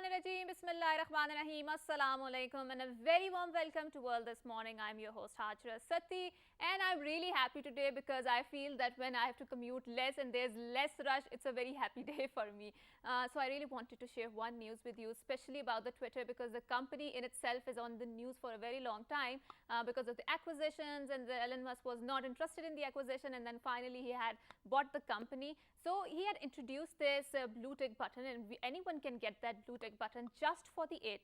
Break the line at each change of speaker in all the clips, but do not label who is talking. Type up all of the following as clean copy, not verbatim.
Shaitanirajim, Bismillahirrahmanirrahim, Assalamu alaikum, and a very warm welcome to World This Morning. I'm your host Hajra Sati, and I'm really happy today because I feel that when I have to commute less and there's less rush, it's a very happy day for me. So I really wanted to share one news with you, especially about the Twitter, because the company in itself is on the news for a very long time because of the acquisitions, and Elon Musk was not interested in the acquisition, and then finally he had bought the company. So he had introduced this blue tick button, and anyone can get that blue tick button just for the $8.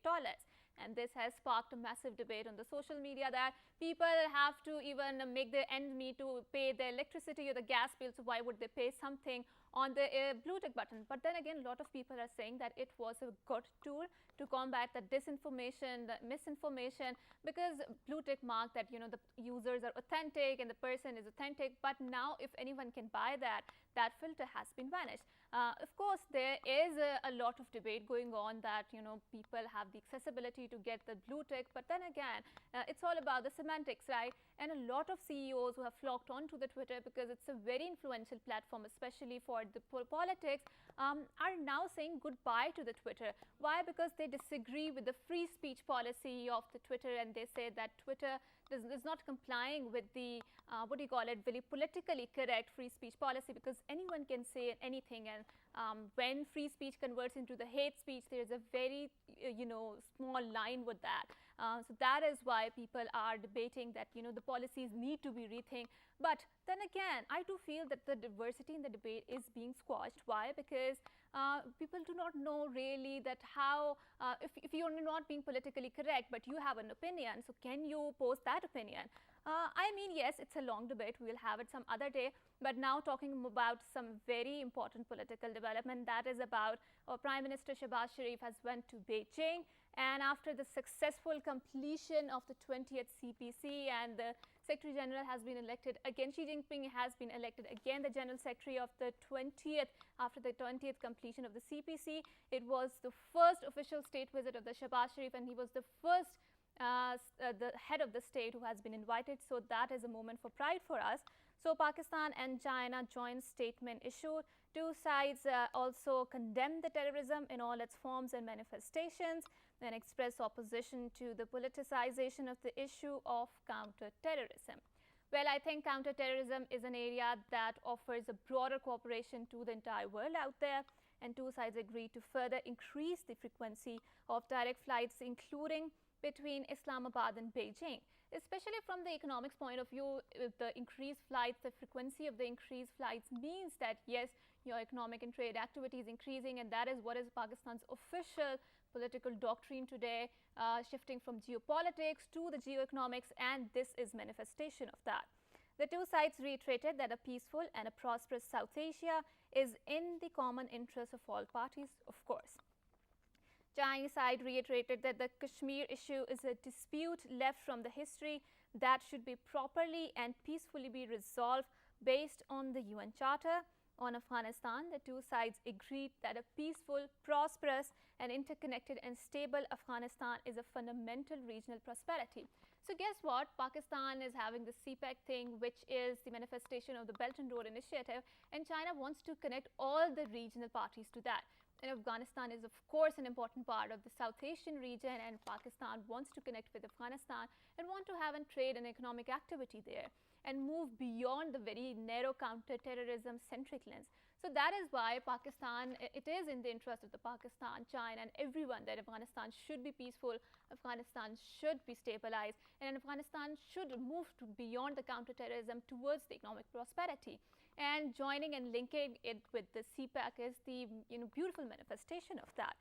And this has sparked a massive debate on the social media that people have to even make their ends meet to pay their electricity or the gas bill. So why would they pay something on the blue tick button? But then again, a lot of people are saying that it was a good tool to combat the disinformation, the misinformation, because blue tick mark that, you know, the users are authentic and the person is authentic. But now if anyone can buy that, that filter has been vanished. Of course, there is a lot of debate going on that, you know, people have the accessibility to get the blue tick, but then again, it's all about the semantics, right? And a lot of CEOs who have flocked onto the Twitter because it's a very influential platform, especially for the politics, are now saying goodbye to the Twitter. Why? Because they disagree with the free speech policy of the Twitter, and they say that Twitter is not complying with the very politically correct free speech policy, because anyone can say anything, and when free speech converts into the hate speech, there is a very small line with that. So that is why people are debating that, you know, the policies need to be rethink. But then again, I do feel that the diversity in the debate is being squashed. Why? Because people do not know really that how, if you're not being politically correct, but you have an opinion, so can you post that opinion? I mean, yes, it's a long debate. We'll have it some other day. But now talking about some very important political development, that is about our Prime Minister Shehbaz Sharif has went to Beijing, and after the successful completion of the 20th CPC, and the Secretary General has been elected again, Xi Jinping has been elected again the General Secretary of the 20th, after the 20th completion of the CPC. It was the first official state visit of the Shehbaz Sharif, and he was the first the head of the state who has been invited. So that is a moment for pride for us. So Pakistan and China joint statement issued. Two sides also condemned the terrorism in all its forms and manifestations, and expressed opposition to the politicization of the issue of counter-terrorism. Well, I think counter-terrorism is an area that offers a broader cooperation to the entire world out there, and two sides agreed to further increase the frequency of direct flights, including between Islamabad and Beijing, especially from the economics point of view. The increased flights, the frequency of the increased flights means that yes, your economic and trade activity is increasing, and that is what is Pakistan's official political doctrine today, shifting from geopolitics to the geoeconomics, and this is manifestation of that. The two sides reiterated that a peaceful and a prosperous South Asia is in the common interest of all parties, of course. Chinese side reiterated that the Kashmir issue is a dispute left from the history that should be properly and peacefully be resolved based on the UN Charter. On Afghanistan, the two sides agreed that a peaceful, prosperous and interconnected and stable Afghanistan is a fundamental regional prosperity. So guess what? Pakistan is having the CPEC thing, which is the manifestation of the Belt and Road Initiative, and China wants to connect all the regional parties to that. And Afghanistan is, of course, an important part of the South Asian region, and Pakistan wants to connect with Afghanistan and want to have a trade and economic activity there and move beyond the very narrow counter-terrorism centric lens. So that is why Pakistan, it is in the interest of the Pakistan, China and everyone that Afghanistan should be peaceful, Afghanistan should be stabilized, and Afghanistan should move to beyond the counter-terrorism towards the economic prosperity. And joining and linking it with the CPEC is the beautiful manifestation of that.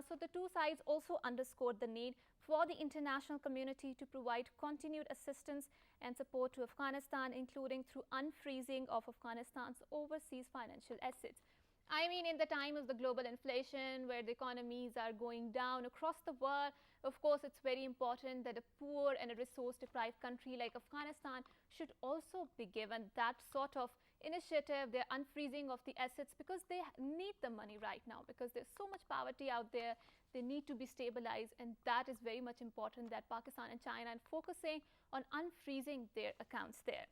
So the two sides also underscored the need for the international community to provide continued assistance and support to Afghanistan, including through unfreezing of Afghanistan's overseas financial assets. I mean, in the time of the global inflation, where the economies are going down across the world, of course, it's very important that a poor and a resource-deprived country like Afghanistan should also be given that sort of initiative, their unfreezing of the assets, because they need the money right now, because there's so much poverty out there. They need to be stabilized, and that is very much important that Pakistan and China are focusing on unfreezing their accounts there.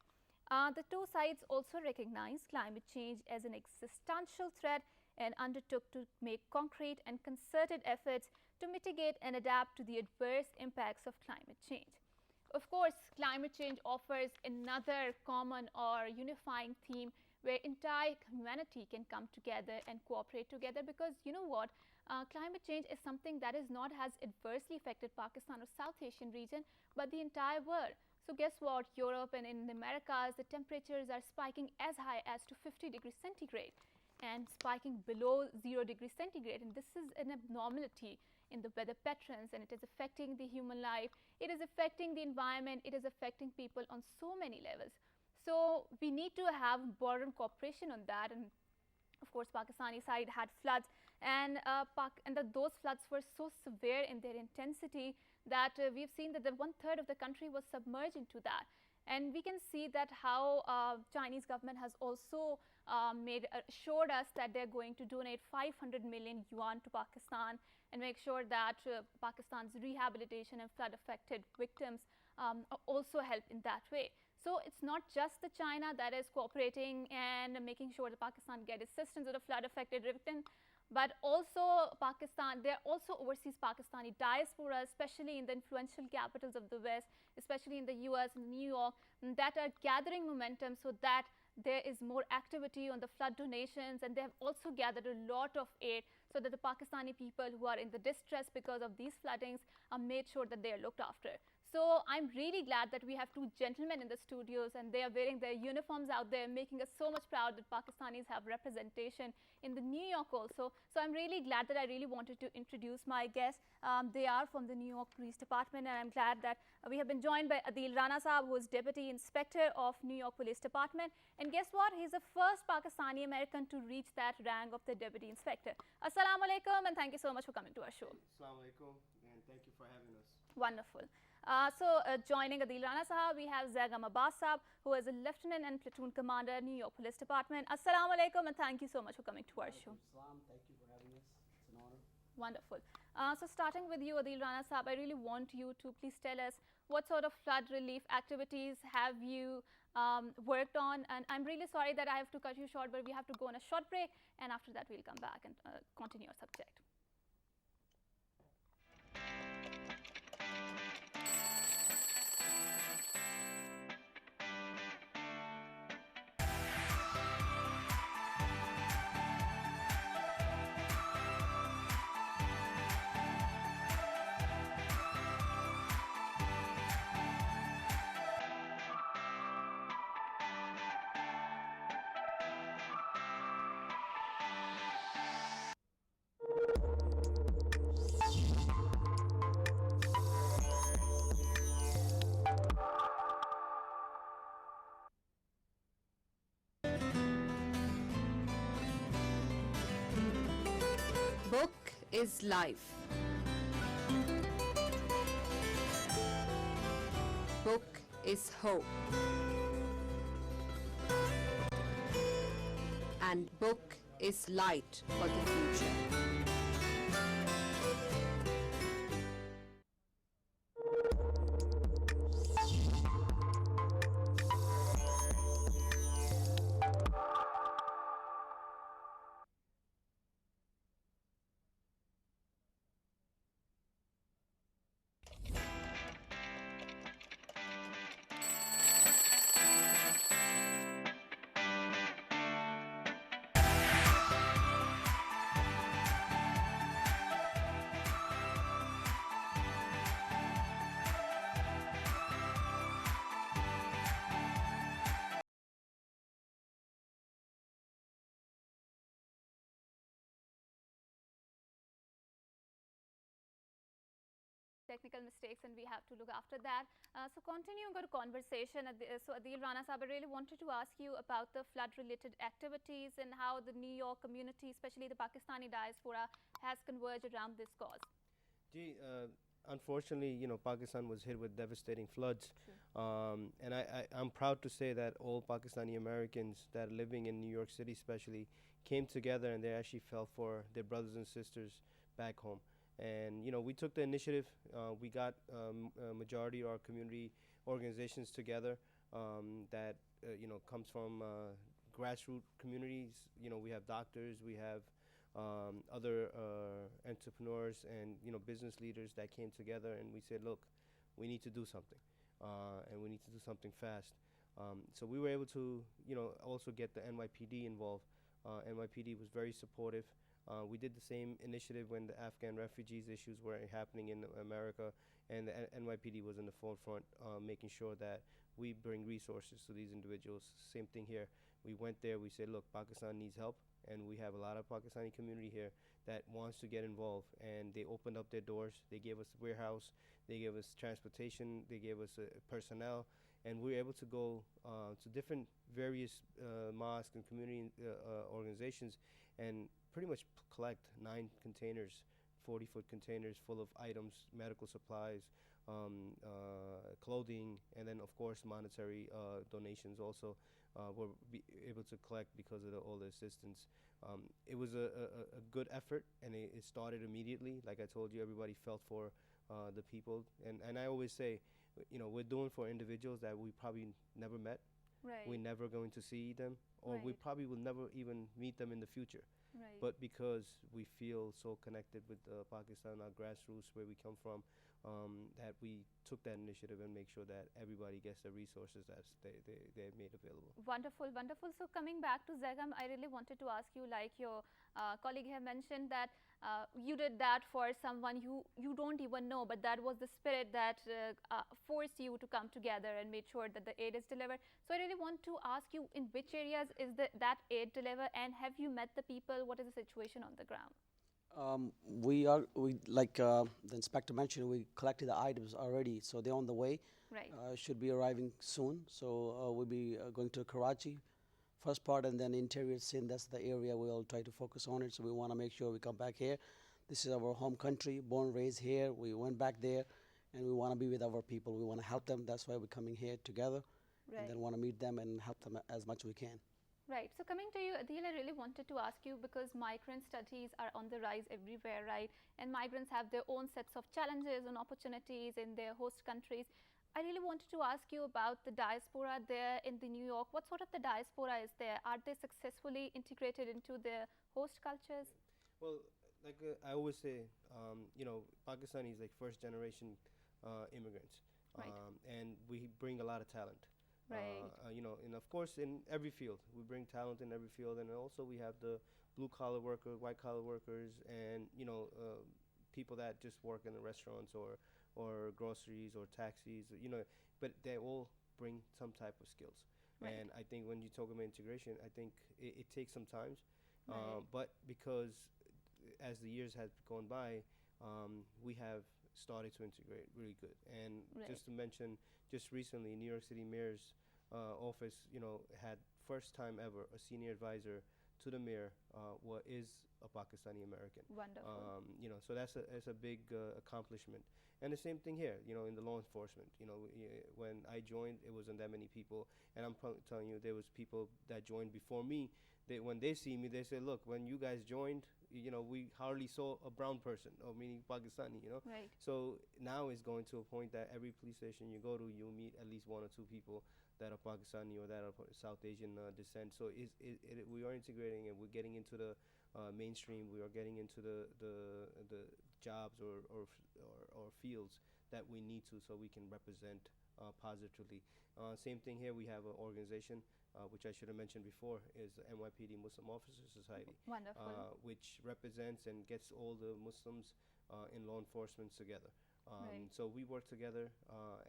The two sides also recognize climate change as an existential threat and undertook to make concrete and concerted efforts to mitigate and adapt to the adverse impacts of climate change. Of course, climate change offers another common or unifying theme where entire humanity can come together and cooperate together, because you know what, climate change is something that is not has adversely affected Pakistan or South Asian region, but the entire world. So guess what, Europe and in the Americas, the temperatures are spiking as high as to 50 degrees centigrade and spiking below 0 degrees centigrade, and this is an abnormality in the weather patterns, and it is affecting the human life, it is affecting the environment, it is affecting people on so many levels. So we need to have broader cooperation on that. And of course, Pakistani side had floods, and those floods were so severe in their intensity that we've seen that the 1/3 of the country was submerged into that. And we can see that how Chinese government has also assured us that they're going to donate 500 million yuan to Pakistan and make sure that Pakistan's rehabilitation and flood affected victims are also helped in that way. So it's not just the China that is cooperating and making sure that Pakistan get assistance to the flood affected victims, but also Pakistan, there are also overseas Pakistani diaspora, especially in the influential capitals of the West, especially in the US and New York, that are gathering momentum so that there is more activity on the flood donations, and they have also gathered a lot of aid so that the Pakistani people who are in the distress because of these floodings are made sure that they are looked after. So I'm really glad that we have two gentlemen in the studios, and they are wearing their uniforms out there, making us so much proud that Pakistanis have representation in the New York also. So I'm really glad that I really wanted to introduce my guests. They are from the New York Police Department, and I'm glad that we have been joined by Adil Rana Saab, who is Deputy Inspector of New York Police Department. And guess what? He's the first Pakistani American to reach that rank of the Deputy Inspector. Assalamu alaikum, and thank you so much for coming to our show.
Assalamu alaikum, and thank you for having us.
Wonderful. Joining Adil Rana Sahab, we have Zagam Abbas Saab, who is a Lieutenant and Platoon Commander, New York Police Department. Assalamu alaikum, and thank you so much for coming to our show.
Thank you for having us. It's an honor.
Wonderful. So starting with you, Adil Rana Sahab, I really want you to please tell us what sort of flood relief activities have you worked on. And I'm really sorry that I have to cut you short, but we have to go on a short break, and after that we'll come back and continue our subject.
Book is life. Book is hope. And book is light for the future. Technical mistakes, and we have to look after that. So continuing our conversation, so Adil Rana Sahab, I really wanted to ask you about the flood related activities and how the New York community, especially the Pakistani diaspora, has converged around this cause.
Unfortunately, Pakistan was hit with devastating floods. And I'm proud to say that all Pakistani Americans that are living in New York City especially came together, and they actually fell for their brothers and sisters back home. And, we took the initiative. We got a majority of our community organizations together that, comes from grassroots communities. We have doctors, we have other entrepreneurs and business leaders that came together, and we said, look, we need to do something, and we need to do something fast. So we were able to also get the NYPD involved. NYPD was very supportive. We did the same initiative when the Afghan refugees issues were happening in America, and the NYPD was in the forefront, making sure that we bring resources to these individuals. Same thing here. We went there, we said, look, Pakistan needs help, and we have a lot of Pakistani community here that wants to get involved, and they opened up their doors. They gave us a warehouse, they gave us transportation, they gave us personnel, and we were able to go to different various mosques and community organizations and pretty much collect 9 containers, 40-foot containers full of items, medical supplies, clothing, and then of course monetary donations also were able to collect because of all the assistance. It was a good effort, and it started immediately. Like I told you, everybody felt for the people, and I always say, we're doing for individuals that we probably never met.
Right.
We're never going to see them, or we
Right.
probably will never even meet them in the future.
Right.
But because we feel so connected with Pakistan, our grassroots, where we come from, that we took that initiative and make sure that everybody gets the resources that they made available.
Wonderful, wonderful. So coming back to Zegam, I really wanted to ask you, like your colleague here mentioned, that you did that for someone you don't even know, but that was the spirit that forced you to come together and made sure that the aid is delivered. So I really want to ask you, in which areas is that aid delivered, and have you met the people? What is the situation on the ground?
We like the inspector mentioned, we collected the items already, so they're on the way.
Right.
Should be arriving soon. So we'll be going to Karachi, first part, and then interior Sindh. That's the area we'll try to focus on it. So we want to make sure we come back here. This is our home country, born, raised here. We went back there, and we want to be with our people. We want to help them. That's why we're coming here together,
Right.
and then want to meet them and help them as much as we can.
Right. So coming to you, Adil, I really wanted to ask you, because migrant studies are on the rise everywhere, right? And migrants have their own sets of challenges and opportunities in their host countries. I really wanted to ask you about the diaspora there in the New York. What sort of the diaspora is there? Are they successfully integrated into their host cultures?
Well, like I always say, Pakistanis like first generation immigrants,
Right.
and we bring a lot of talent.
Right.
And of course in every field we bring talent in every field, and also we have the blue collar workers, white collar workers, and people that just work in the restaurants or groceries or taxis, but they all bring some type of skills.
Right.
And I think when you talk about integration, I think it takes some time,
Right.
but because as the years have gone by, we have started to integrate really good. And
Right.
just to mention, just recently, New York City Mayor's office, had first time ever a senior advisor to the mayor is a Pakistani American.
Wonderful.
So that's a big accomplishment. And the same thing here, in the law enforcement. When I joined, it wasn't that many people, and I'm telling you, there was people that joined before me. When they see me, they say, "Look, when you guys joined, we hardly saw a brown person, or meaning Pakistani,
Right.
So now it's going to a point that every police station you go to, you'll meet at least 1 or 2 people that are Pakistani or that are South Asian descent. So we are integrating, and we're getting into the mainstream. We are getting into the jobs or fields that we need to, so we can represent positively. Same thing here. We have an organization, which I should have mentioned before, is the NYPD Muslim Officers Society,
Wonderful.
which represents and gets all the Muslims in law enforcement together.
Right.
So we work together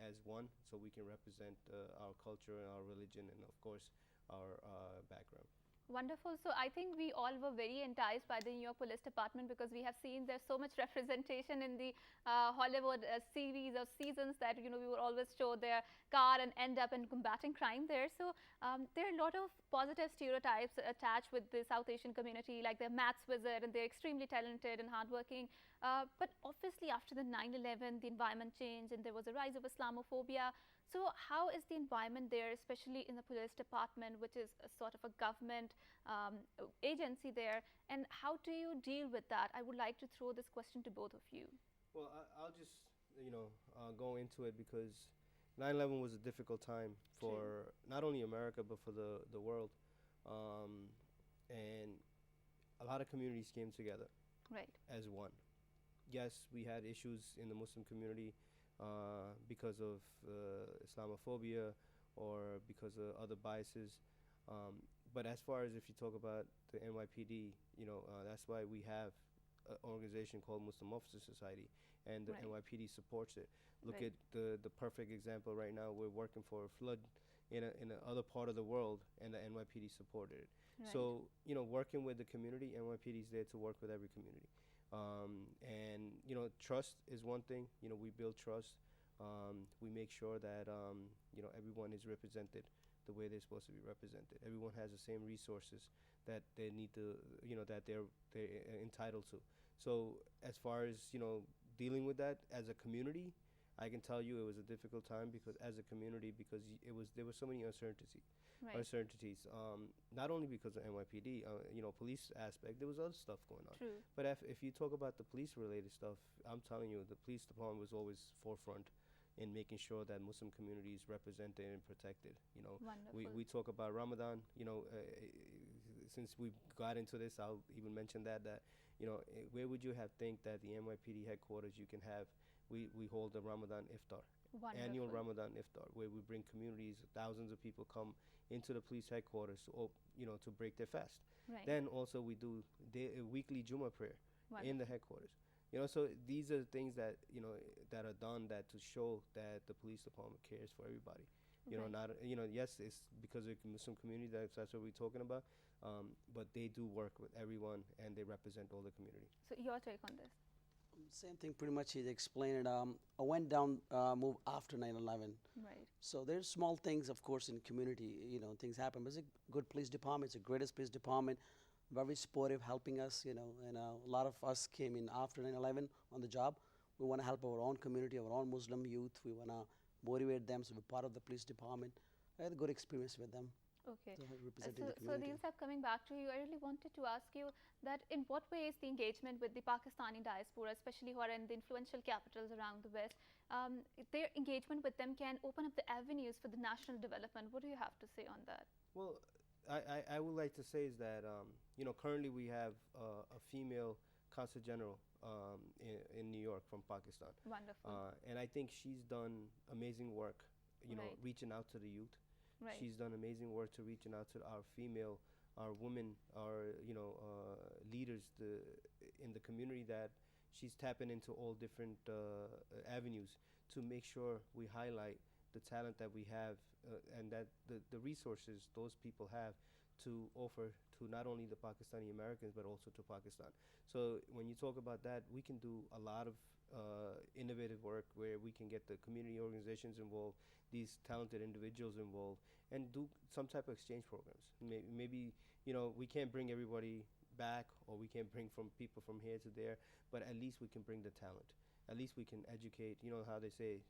as one, so we can represent our culture and our religion, and of course our background.
Wonderful. So I think we all were very enticed by the New York Police Department, because we have seen there's so much representation in the Hollywood series or seasons that we will always show their car and end up in combating crime there. So there are a lot of positive stereotypes attached with the South Asian community, like they're maths wizard and they're extremely talented and hardworking. But obviously after the 9/11, the environment changed and there was a rise of Islamophobia. So how is the environment there, especially in the police department, which is a sort of a government agency there, and how do you deal with that? I would like to throw this question to both of you.
Well, I'll just go into it, because 9/11 was a difficult time for not only America but for the world, and a lot of communities came together
Right.
as one. Yes, we had issues in the Muslim community because of Islamophobia or because of other biases. But as far as if you talk about the NYPD, that's why we have an organization called Muslim Officer Society, and the
Right.
NYPD supports it. Look
Right.
at the perfect example right now. We're working for a flood in a other part of the world, and the NYPD supported it.
Right.
So working with the community, NYPD is there to work with every community. And trust is one thing. We build trust. We make sure that everyone is represented the way they're supposed to be represented. Everyone has the same resources that they need to, that they're entitled to. So as far as dealing with that as a community, I can tell you it was a difficult time because as a community because there were so many uncertainties.
Right.
Uncertainties. Not only because of NYPD, police aspect. There was other stuff going on.
True.
But if you talk about the police-related stuff, I'm telling you, the police department was always forefront in making sure that Muslim community is represented and protected.
Wonderful.
We talk about Ramadan. Since we got into this, I'll even mention that where would you have think that the NYPD headquarters you can have? We hold the Ramadan iftar.
Wonderful.
Annual Ramadan iftar, where we bring communities, thousands of people come into the police headquarters to break their fast.
Right.
Then also we do weekly Jummah prayer
Wonderful.
in the headquarters. So these are things that that are done that to show that the police department cares for everybody.
Right.
Not yes, it's because of the Muslim community that's what we're talking about. But they do work with everyone and they represent all the community.
So your take on this?
Same thing, pretty much. He explained it. I went down, move after 9/11.
Right.
So there's small things, of course, in community. Things happen. But it's a good police department. It's the greatest police department. Very supportive, helping us. And a lot of us came in after 9/11 on the job. We want to help our own community, our own Muslim youth. We want to motivate them to be part of the police department. I had a good experience with them.
Okay.
So representing the
So
community.
Adil Sahab, coming back to you, I really wanted to ask you that in what way is the engagement with the Pakistani diaspora, especially who are in the influential capitals around the West, their engagement with them can open up the avenues for the national development. What do you have to say on that?
Well, I would like to say is that currently we have a female consul general in New York from Pakistan,
Wonderful.
and I think she's done amazing work.
Right.
Reaching out to the youth.
Right.
She's done amazing work to reaching out to our women, our leaders in the community that she's tapping into all different avenues to make sure we highlight the talent that we have and that the resources those people have to offer to not only the Pakistani Americans but also to Pakistan. So when you talk about that, we can do a lot of innovative work where we can get the community organizations involved, these talented individuals involved, and do some type of exchange programs. Maybe we can't bring everybody back, or we can't bring from people from here to there, but at least we can bring the talent. At least we can educate. How they say,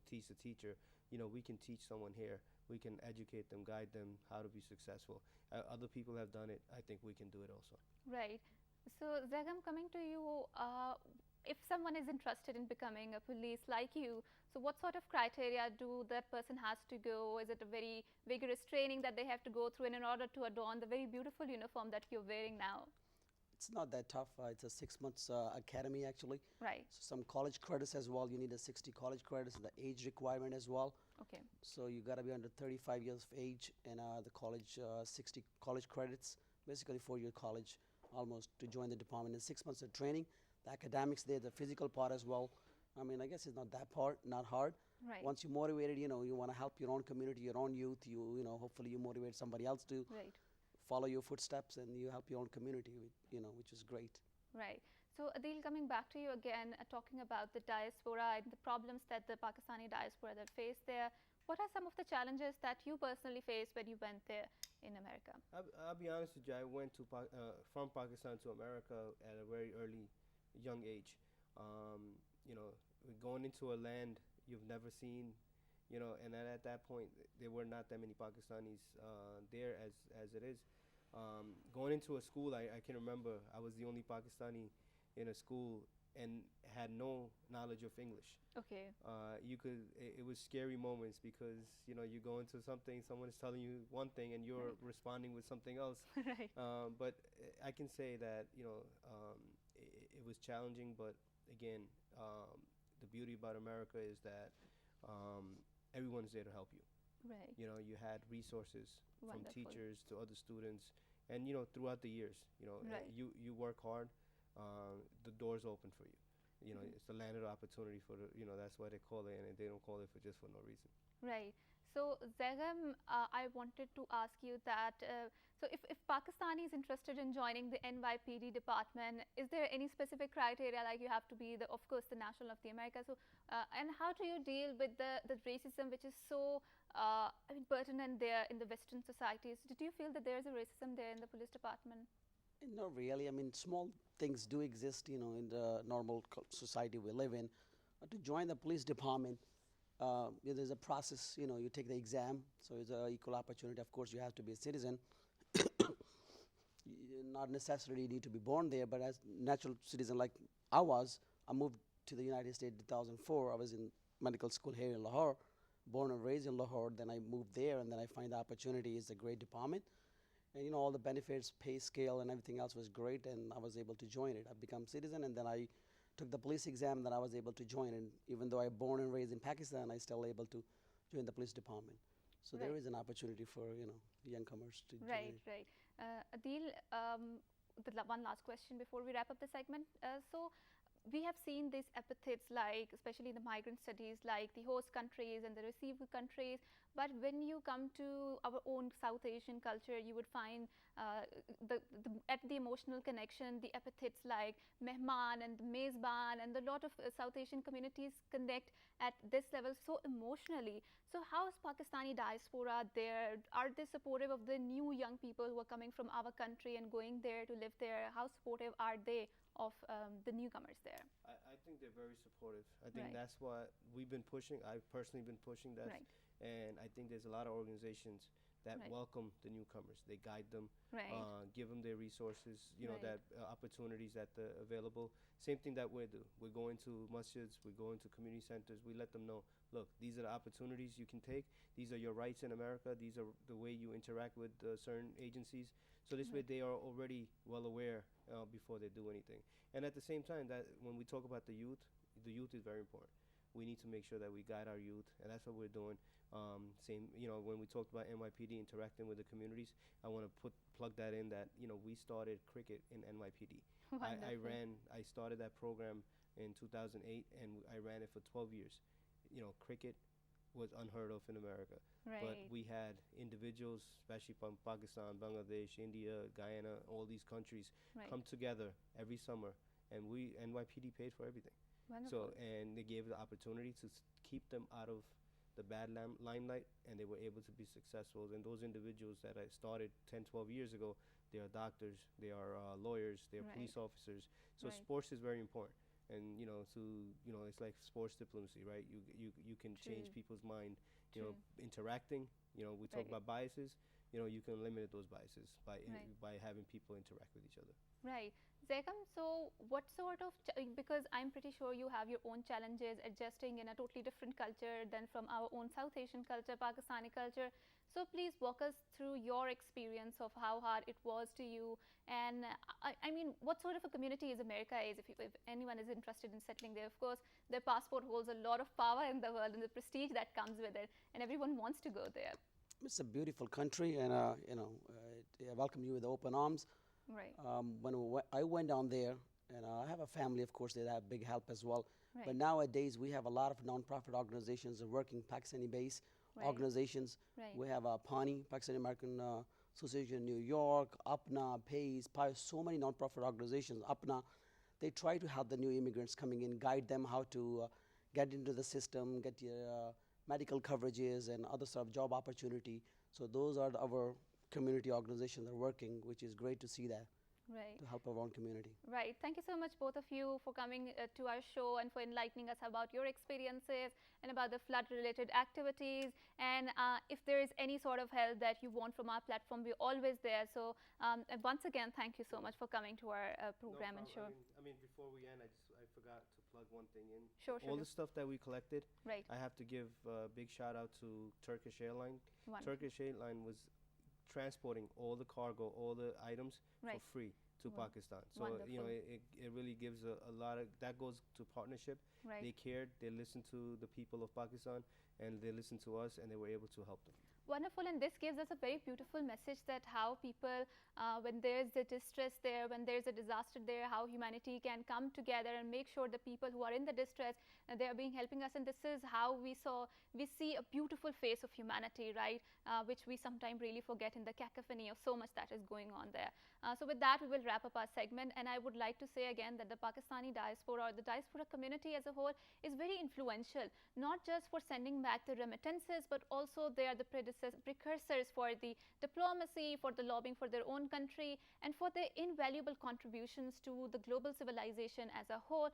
teach the teacher. We can teach someone here. We can educate them, guide them how to be successful. Other people have done it. I think we can do it also.
Right. So Zagam, coming to you, if someone is interested in becoming a police like you, so what sort of criteria do that person has to go? Is it a very vigorous training that they have to go through in order to adorn the very beautiful uniform that you're wearing now?
It's not that tough. It's a 6 months academy, actually.
Right.
So some college credits as well. You need a 60 college credits, and the age requirement as well.
Okay.
So you got to be under 35 years of age, and the college 60 college credits, basically 4-year college, almost to join the department. And 6 months of training. The academics there, the physical part as well. I mean, I guess it's not that part, not hard.
Right.
Once you're motivated, you want to help your own community, your own youth. Hopefully you motivate somebody else to
Right.
follow your footsteps, and you help your own community, which is great.
Right. So Adil, coming back to you again, talking about the diaspora and the problems that the Pakistani diaspora that face there, what are some of the challenges that you personally faced when you went there in America?
I'll be honest with you. I went to from Pakistan to America at a very young age. Going into a land you've never seen, and at that point there were not that many Pakistanis there as it is. Going into a school, I can remember I was the only Pakistani in a school, and had no knowledge of English.
Okay.
It was scary moments because you go into something, someone is telling you one thing and you're responding with something else.
Right.
But I can say that it was challenging, but again, the beauty about America is that everyone's there to help you.
Right.
You had resources from
Wonderful.
teachers to other students, and throughout the years,
Right.
you work hard, the doors open for you. It's the land of opportunity for that's why they call it, and they don't call it for just for no reason.
Right. So, Zegam, I wanted to ask you that, so if Pakistani is interested in joining the NYPD department, is there any specific criteria, like you have to be, of course, the national of the America? So, and how do you deal with the racism which is so pertinent there in the Western societies? Did you feel that there is a racism there in the police department?
Not really. I mean, small things do exist, in the normal society we live in. To join the police department, there's a process. You take the exam, so it's an equal opportunity. Of course, you have to be a citizen. Not necessarily need to be born there, but as natural citizen like I was, I moved to the United States in 2004. I was in medical school here in Lahore, born and raised in Lahore. Then I moved there, and then I find the opportunity is a great department. And all the benefits, pay scale, and everything else was great, and I was able to join it. I become citizen, and then I took the police exam, then I was able to join. And even though I born and raised in Pakistan, I still able to join the police department. So there
Right.
is an opportunity for youngcomers to join
Right,
it.
right. Adil, one last question before we wrap up the segment. So, we have seen these epithets, like especially in the migrant studies, like the host countries and the receiver countries. But when you come to our own South Asian culture, you would find at the emotional connection, the epithets like mehman and mezban, and a lot of South Asian communities connect at this level so emotionally. So how is Pakistani diaspora there? Are they supportive of the new young people who are coming from our country and going there to live there? How supportive are they of the newcomers there?
I think they're very supportive. I think
Right.
that's what we've been pushing. I've personally been pushing that.
Right.
And I think there's a lot of organizations that
Right.
welcome the newcomers. They guide them,
Right.
give them their resources,
Right.
that opportunities that are available. Same thing that we do. We're going to masjids, we're going to community centers. We let them know, look, these are the opportunities you can take. These are your rights in America. These are the way you interact with certain agencies. So this way they are already well aware before they do anything. And at the same time, that when we talk about the youth is very important. We need to make sure that we guide our youth, and that's what we're doing. Same, when we talked about NYPD interacting with the communities, I want to plug that in that, we started cricket in NYPD. I started that program in 2008, and I ran it for 12 years. Cricket was unheard of in America.
Right.
But we had individuals, especially from Pakistan, Bangladesh, India, Guyana, all these countries,
Right.
come together every summer, and NYPD paid for everything.
Wonderful.
So, and they gave the opportunity to keep them out of the bad limelight, and they were able to be successful. And those individuals that I started 10, 12 years ago, they are doctors, they are lawyers, they are
Right.
police officers. So
Right.
sports is very important. And it's like sports diplomacy, right? You can
True.
change people's mind.
True.
Interacting. We talk
Right.
about biases. You can eliminate those biases
Right.
by having people interact with each other.
Right. Zekam, so what sort of, because I'm pretty sure you have your own challenges adjusting in a totally different culture than from our own South Asian culture, Pakistani culture. So please walk us through your experience of how hard it was to you. And I mean, what sort of a community is America is, if anyone is interested in settling there. Of course, their passport holds a lot of power in the world and the prestige that comes with it. And everyone wants to go there.
It's a beautiful country, and I welcome you with open arms.
Right.
When I went down there, and I have a family, of course, they have big help as well.
Right.
But nowadays, we have a lot of nonprofit organizations that working Pakistani-based
Right.
organizations.
Right.
We have PANI, Pakistani American Association in New York, APNA, PACE, so many nonprofit organizations. APNA, they try to help the new immigrants coming in, guide them how to get into the system, get your medical coverages and other sort of job opportunity. So those are our community organizations that are working, which is great to see that,
Right.
to help our own community.
Right. Thank you so much, both of you, for coming to our show and for enlightening us about your experiences and about the flood-related activities. And if there is any sort of help that you want from our platform, we're always there. So once again, thank you so much for coming to our program and show.
I mean, before we end, I forgot to plug one thing in.
Sure, sure.
All the stuff that we collected,
Right.
I have to give a big shout out to Turkish Airline.
Wonderful.
Turkish Airline was transporting all the cargo, all the items
Right.
for free to
Wow.
Pakistan. So you know,
Wonderful.
it really gives a lot of, that goes to partnership.
Right.
They cared, they listened to the people of Pakistan, and they listened to us, and they were able to help them.
Wonderful, and this gives us a very beautiful message that how people, when there's a distress there, when there's a disaster there, how humanity can come together and make sure the people who are in the distress, they are being helping us. And this is how we see a beautiful face of humanity, right? Which we sometimes really forget in the cacophony of so much that is going on there. So with that, we will wrap up our segment, and I would like to say again that the Pakistani diaspora, or the diaspora community as a whole, is very influential, not just for sending back the remittances, but also they are the precursors for the diplomacy, for the lobbying for their own country, and for their invaluable contributions to the global civilization as a whole.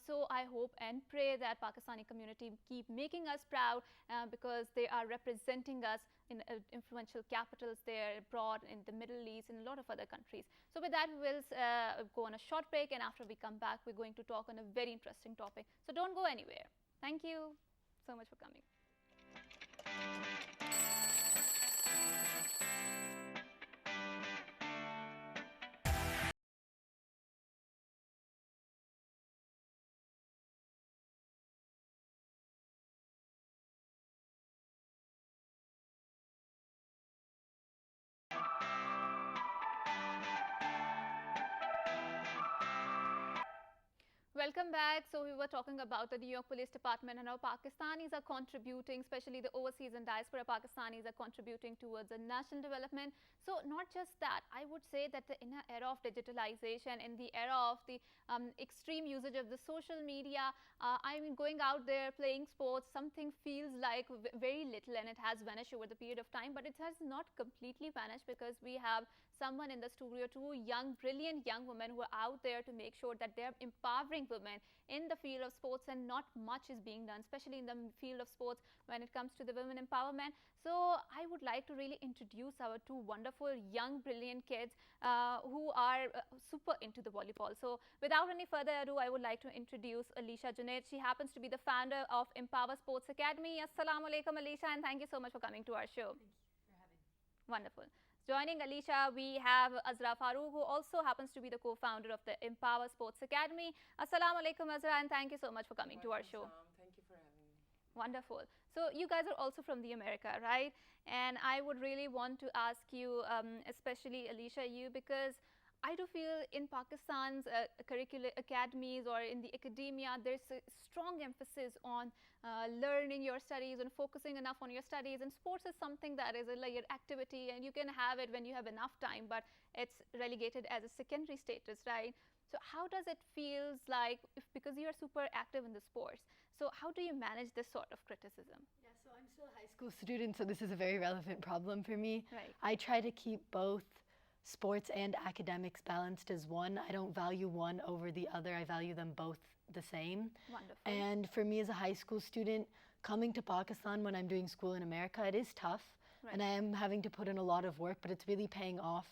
So I hope and pray that Pakistani community keep making us proud, because they are representing us in influential capitals there, abroad, in the Middle East, and a lot of other countries. So with that, we will go on a short break, and after we come back, we're going to talk on a very interesting topic. So don't go anywhere. Thank you so much for coming. Welcome back. So we were talking about the New York Police Department and how Pakistanis are contributing, especially the overseas and diaspora Pakistanis are contributing towards the national development. So not just that, I would say that in an era of digitalization, in the era of the extreme usage of the social media, I mean, going out there playing sports, something feels like very little, and it has vanished over the period of time, but it has not completely vanished, because we have someone in the studio, two young, brilliant young women who are out there to make sure that they are empowering women in the field of sports, and not much is being done, especially in the field of sports when it comes to the women empowerment. So I would like to really introduce our two wonderful, young, brilliant kids who are super into the volleyball. So without any further ado, I would like to introduce Alisha Junaid. She happens to be the founder of Empower Sports Academy. Assalamu alaikum, Alisha, and thank you so much for coming to our show.
Thank you for having me.
Wonderful. Joining Alisha, we have Azra Farooq, who also happens to be the co-founder of the Empower Sports Academy. Assalamu alaikum, Azra, and thank you so much for coming to our show.
Thank you for having me.
Wonderful. So you guys are also from the America, right? And I would really want to ask you, especially Alisha, you, because I do feel in Pakistan's curricular academies or in the academia, there's a strong emphasis on learning your studies and focusing enough on your studies. And sports is something that is a layered activity, and you can have it when you have enough time, but it's relegated as a secondary status, right? So how does it feels like, because you are super active in the sports, so how do you manage this sort of criticism?
Yeah, so I'm still a high school student, so this is a very relevant problem for me.
Right.
I try to keep both sports and academics balanced as one. I don't value one over the other. I value them both the same.
Wonderful.
And for me as a high school student, coming to Pakistan when I'm doing school in America, it is tough.
Right.
And I am having to put in a lot of work, but it's really paying off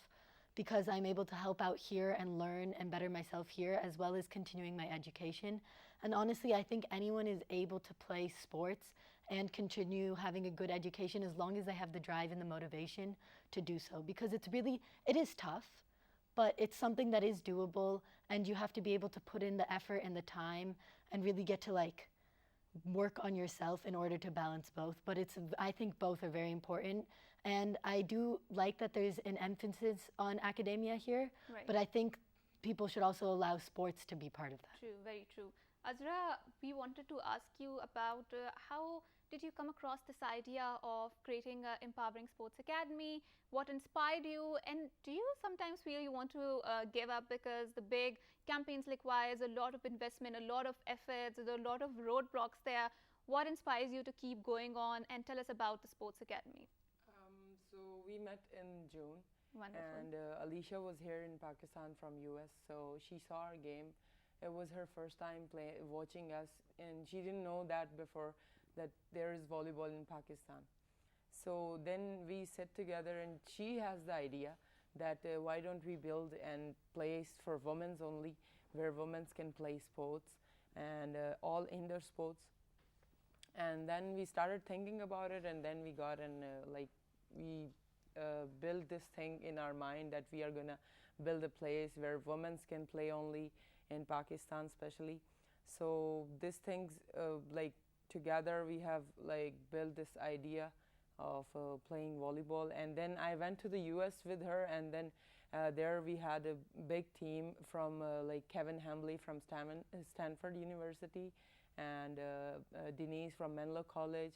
because I'm able to help out here and learn and better myself here, as well as continuing my education. And honestly, I think anyone is able to play sports and continue having a good education as long as they have the drive and the motivation to do so, because it is tough, but it's something that is doable, and you have to be able to put in the effort and the time and really get to like work on yourself in order to balance both. But I think both are very important, and I do like that there's an emphasis on academia here,
Right.
but I think people should also allow sports to be part of that.
True, very true. Azra, we wanted to ask you about how did you come across this idea of creating an Empowering Sports Academy? What inspired you? And do you sometimes feel you want to give up because the big campaigns requires a lot of investment, a lot of efforts, there's a lot of roadblocks there? What inspires you to keep going on? And tell us about the Sports Academy.
So we met in June.
Wonderful.
And Alicia was here in Pakistan from US, so she saw our game. It was her first time watching us, and she didn't know that before, that there is volleyball in Pakistan. So then we sit together, and she has the idea that why don't we build a place for women's only, where women can play sports and all indoor sports. And then we started thinking about it, and then we got an we built this thing in our mind that we are gonna build a place where women can play only in Pakistan, especially. So these things like together we have like built this idea of playing volleyball. And then I went to the US with her, and then there we had a big team from like Kevin Hambly from Stanford University, and Denise from Menlo College,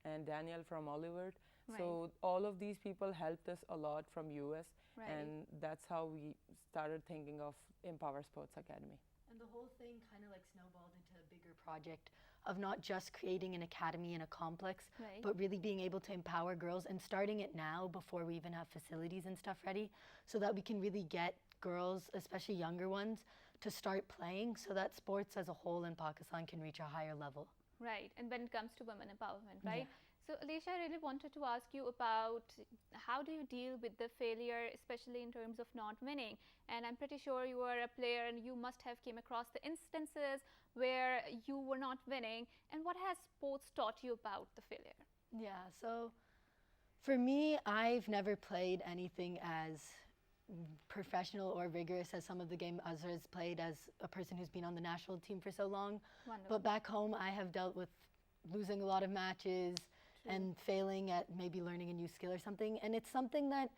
and Daniel from Oliver.
Right.
So all of these people helped us a lot from US,
Right.
and that's how we started thinking of Empower Sports Academy.
And the whole thing kind of like snowballed into a bigger project of not just creating an academy and a complex,
Right.
but really being able to empower girls and starting it now before we even have facilities and stuff ready, so that we can really get girls, especially younger ones, to start playing so that sports as a whole in Pakistan can reach a higher level.
Right, and when it comes to women empowerment, right?
Yeah.
So, Alicia, I really wanted to ask you about how do you deal with the failure, especially in terms of not winning? And I'm pretty sure you are a player and you must have came across the instances where you were not winning. And what has sports taught you about the failure?
Yeah, so for me, I've never played anything as professional or rigorous as some of the game Azra has played as a person who's been on the national team for so long.
Wonderful.
But back home, I have dealt with losing a lot of matches and failing at maybe learning a new skill or something. And it's something that,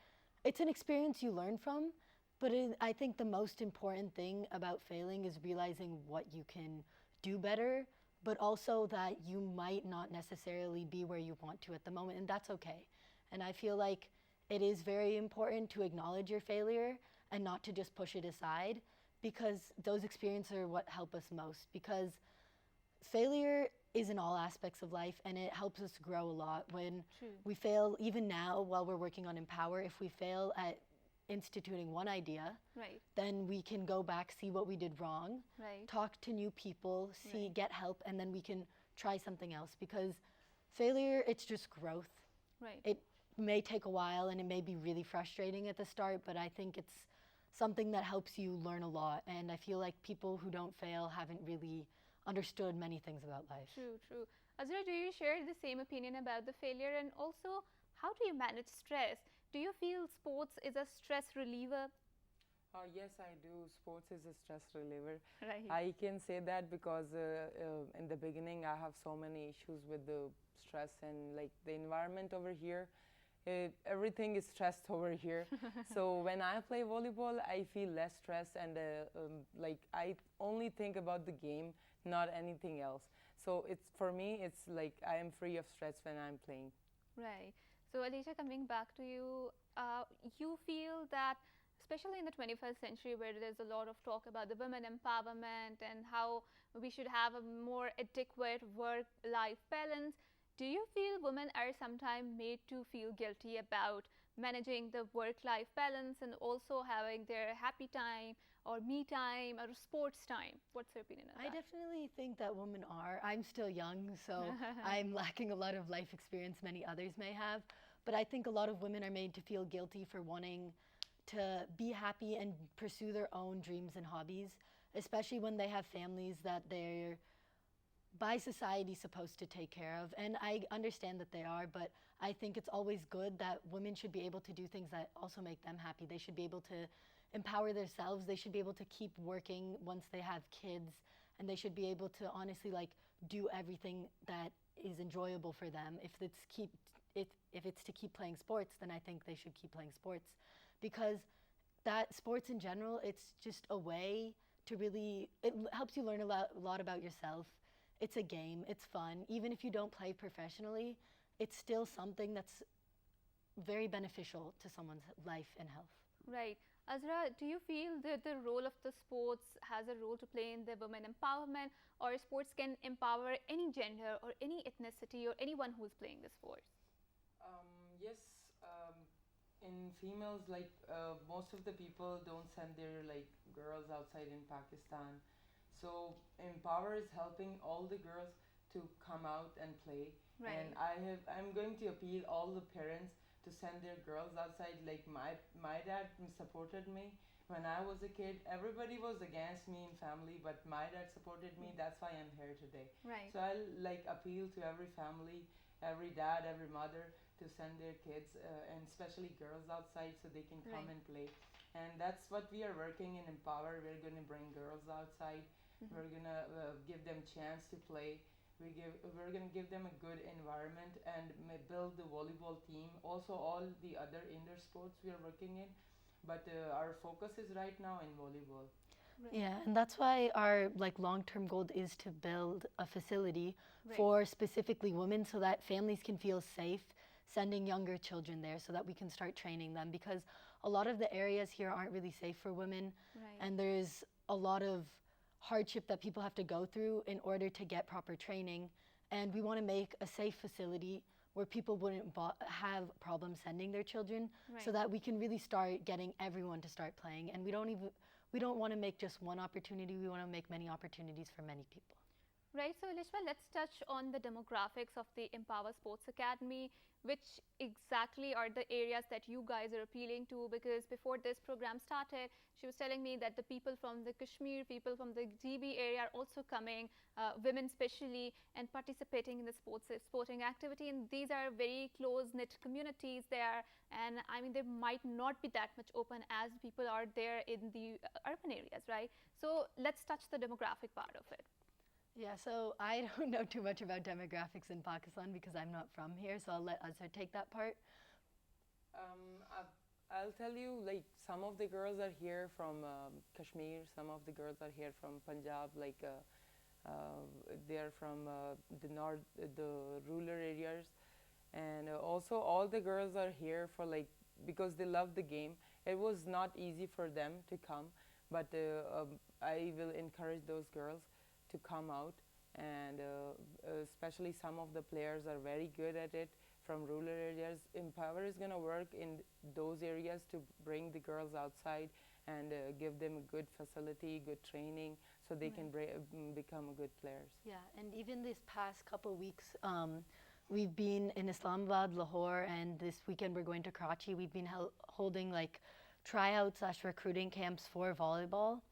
it's an experience you learn from, but I think the most important thing about failing is realizing what you can do better, but also that you might not necessarily be where you want to at the moment, and that's okay. And I feel like it is very important to acknowledge your failure and not to just push it aside, because those experiences are what help us most. Because failure is in all aspects of life, and it helps us grow a lot. When we fail, even now while we're working on Empower, if we fail at instituting one idea,
Right,
then we can go back, see what we did wrong,
right,
talk to new people, see,
Right.
get help, and then we can try something else. Because failure, it's just growth.
right.
It may take a while and it may be really frustrating at the start, but I think it's something that helps you learn a lot. And I feel like people who don't fail haven't really understood many things about life.
True, true. Azra, do you share the same opinion about the failure? And also, how do you manage stress? Do you feel sports is a stress reliever?
Yes, I do. Sports is a stress reliever.
Right.
I can say that because in the beginning I have so many issues with the stress and like the environment over here. Everything is stressed over here. So when I play volleyball, I feel less stress, and like I only think about the game, not anything else. So it's, for me, it's like I am free of stress when I'm playing.
Right. So, Alicia, coming back to you, you feel that, especially in the 21st century, where there's a lot of talk about the women empowerment and how we should have a more adequate work-life balance, do you feel women are sometimes made to feel guilty about managing the work-life balance and also having their happy time or me time or sports time? What's your opinion on
I
that?
definitely think that women are. I'm still young, so I'm lacking a lot of life experience many others may have. But I think a lot of women are made to feel guilty for wanting to be happy and pursue their own dreams and hobbies, especially when they have families that they're by society supposed to take care of. And I understand that they are, but I think it's always good that women should be able to do things that also make them happy. They should be able to empower themselves. They should be able to keep working once they have kids, and they should be able to honestly like do everything that is enjoyable for them. If it's to keep playing sports, then I think they should keep playing sports, because that sports in general, it's just a way to really, it helps you learn a lot about yourself. It's a game, it's fun. Even if you don't play professionally, it's still something that's very beneficial to someone's life and health.
Right. Azra, do you feel that the role of the sports has a role to play in the women empowerment, or sports can empower any gender or any ethnicity or anyone who's playing the sport?
Yes, in females, like most of the people don't send their like girls outside in Pakistan. So Empower is helping all the girls to come out and play.
Right.
And I'm going to appeal all the parents to send their girls outside. Like my dad supported me When I was a kid, everybody was against me in family, but my dad supported me. That's why I'm here today.
Right.
So I'll like appeal to every family, every dad, every mother to send their kids and especially girls outside so they can come
Right.
and play. And that's what we are working in Empower. We're going to bring girls outside. We're going to give them chance to play. We're going to give them a good environment and build the volleyball team. Also all the other indoor sports we are working in. But our focus is right now in volleyball.
Yeah, and that's why our like long-term goal is to build a facility
Right.
for specifically women so that families can feel safe sending younger children there so that we can start training them because a lot of the areas here aren't really safe for women
Right.
and there's a lot of hardship that people have to go through in order to get proper training and we want to make a safe facility where people wouldn't have problems sending their children so
Right.
that we can really start getting everyone to start playing and we don't want to make just one opportunity, we want to make many opportunities for many people.
Right, so Lishma, let's touch on the demographics of the Empower Sports Academy. Which exactly are the areas that you guys are appealing to? Because before this program started, she was telling me that the people from the Kashmir, people from the GB area are also coming, women especially, and participating in the sporting activity. And these are very close-knit communities there. And I mean, they might not be that much open as people are there in the urban areas, right? So let's touch the demographic part of it.
Yeah, so I don't know too much about demographics in Pakistan because I'm not from here, so I'll let Azhar take that part.
I'll tell you, like some of the girls are here from Kashmir, some of the girls are here from Punjab, like they're from the north, the rural areas, and also all the girls are here for like because they love the game. It was not easy for them to come, but I will encourage those girls to come out and especially some of the players are very good at it from rural areas. Empower is going to work in those areas to bring the girls outside and give them a good facility, good training so they can become good players.
Yeah, and even this past couple weeks, we've been in Islamabad, Lahore, and this weekend we're going to Karachi. We've been holding like tryouts/recruiting camps for volleyball.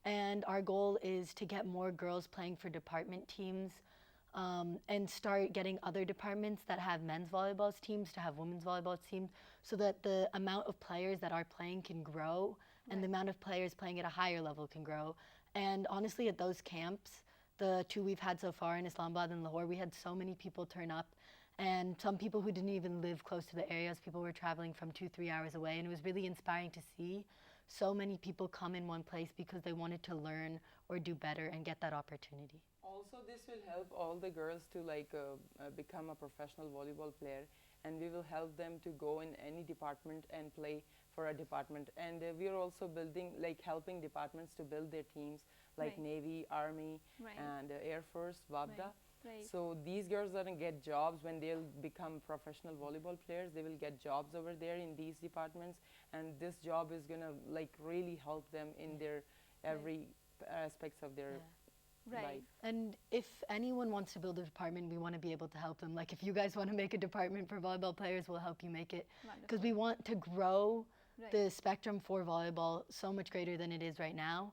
And our goal is to get more girls playing for department teams and start getting other departments that have men's volleyball teams to have women's volleyball teams so that the amount of players that are playing can grow and the amount of players playing at a higher level can grow. And honestly, at those camps, the two we've had so far in Islamabad and Lahore, we had so many people turn up and some people who didn't even live close to the areas, people were traveling from 2-3 hours away, and it was really inspiring to see so many people come in one place because they wanted to learn or do better and get that opportunity.
Also, this will help all the girls to like become a professional volleyball player, and we will help them to go in any department and play for a department. And we are also building, like helping departments to build their teams, like Navy, Army, and Air Force, WABDA.
Right.
So these girls are going to get jobs when they'll become professional volleyball players. They will get jobs over there in these departments, and this job is going to like really help them in their every aspects of their life.
And if anyone wants to build a department, we want to be able to help them. Like if you guys want to make a department for volleyball players, we'll help you make it. Because we want to grow the spectrum for volleyball so much greater than it is right now.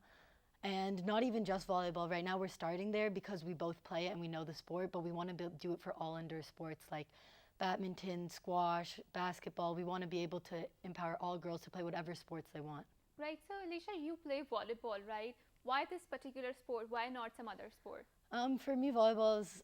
And not even just volleyball. Right now we're starting there because we both play it and we know the sport, but we want to do it for all indoor sports like badminton, squash, basketball. We want to be able to empower all girls to play whatever sports they want.
Right, so Alicia, you play volleyball, right? Why this particular sport? Why not some other sport?
For me, volleyball is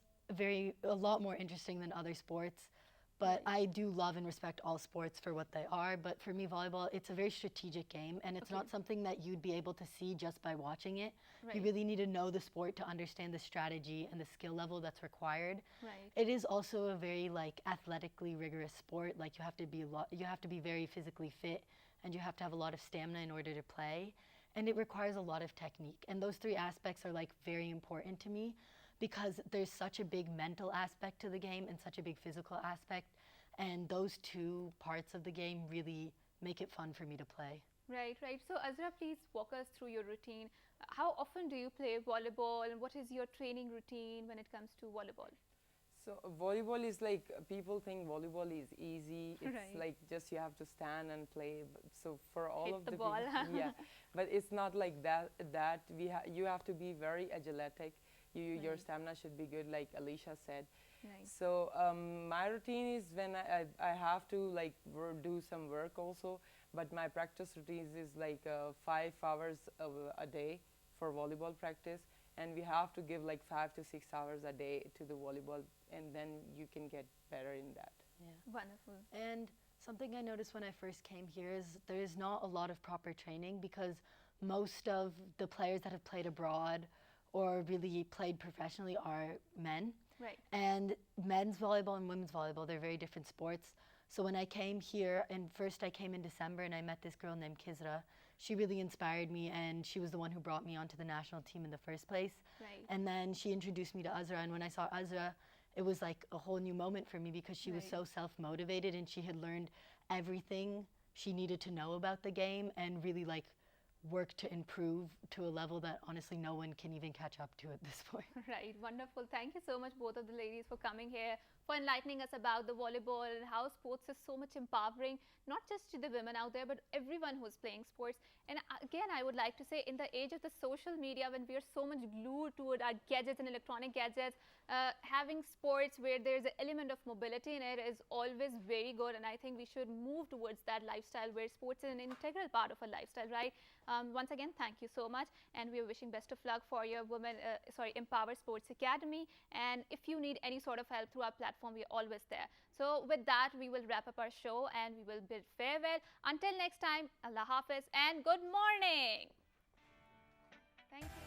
a lot more interesting than other sports. But I do love and respect all sports for what they are. But for me, volleyball, it's a very strategic game, and it's not something that you'd be able to see just by watching it. You really need to know the sport to understand the strategy and the skill level that's required. It is also a very like athletically rigorous sport. Like you have to be very physically fit, and you have to have a lot of stamina in order to play. And it requires a lot of technique. And those three aspects are like very important to me, because there's such a big mental aspect to the game and such a big physical aspect, and those two parts of the game really make it fun for me to play.
Right. So Azra, please walk us through your routine. How often do you play volleyball, and what is your training routine when it comes to volleyball?
So volleyball is like people think volleyball is easy. It's
Right.
like just you have to stand and play. So for all
Hit
of
the
the
ball.
people, yeah, but it's not like that. You have to be very athletic. Your
Right.
stamina should be good, like Alicia said.
Right.
So my routine is when I have to like do some work also, but my practice routine is like 5 hours a day for volleyball practice, and we have to give like 5 to 6 hours a day to the volleyball, and then you can get better in that.
Wonderful.
And something I noticed when I first came here is there is not a lot of proper training because most of the players that have played abroad or really played professionally are men.
Right.
And men's volleyball and women's volleyball, they're very different sports. So when I came here, and first I came in December and I met this girl named Kizra. She really inspired me and she was the one who brought me onto the national team in the first place.
Right.
And then she introduced me to Azra, and when I saw Azra, it was like a whole new moment for me because she was
Right.
so self-motivated and she had learned everything she needed to know about the game and really like worked to improve to a level that honestly no one can even catch up to at this point.
Right, wonderful. Thank you so much, both of the ladies, for coming here, for enlightening us about the volleyball and how sports is so much empowering, not just to the women out there, but everyone who's playing sports. And again, I would like to say, in the age of the social media, when we are so much glued to our gadgets and electronic gadgets, having sports where there's an element of mobility in it is always very good. And I think we should move towards that lifestyle where sports is an integral part of our lifestyle, right? Once again, thank you so much, and we are wishing best of luck for your Empower Sports Academy. And if you need any sort of help through our platform, we are always there. So with that, we will wrap up our show and we will bid farewell. Until next time, Allah Hafiz and good morning. Thank you.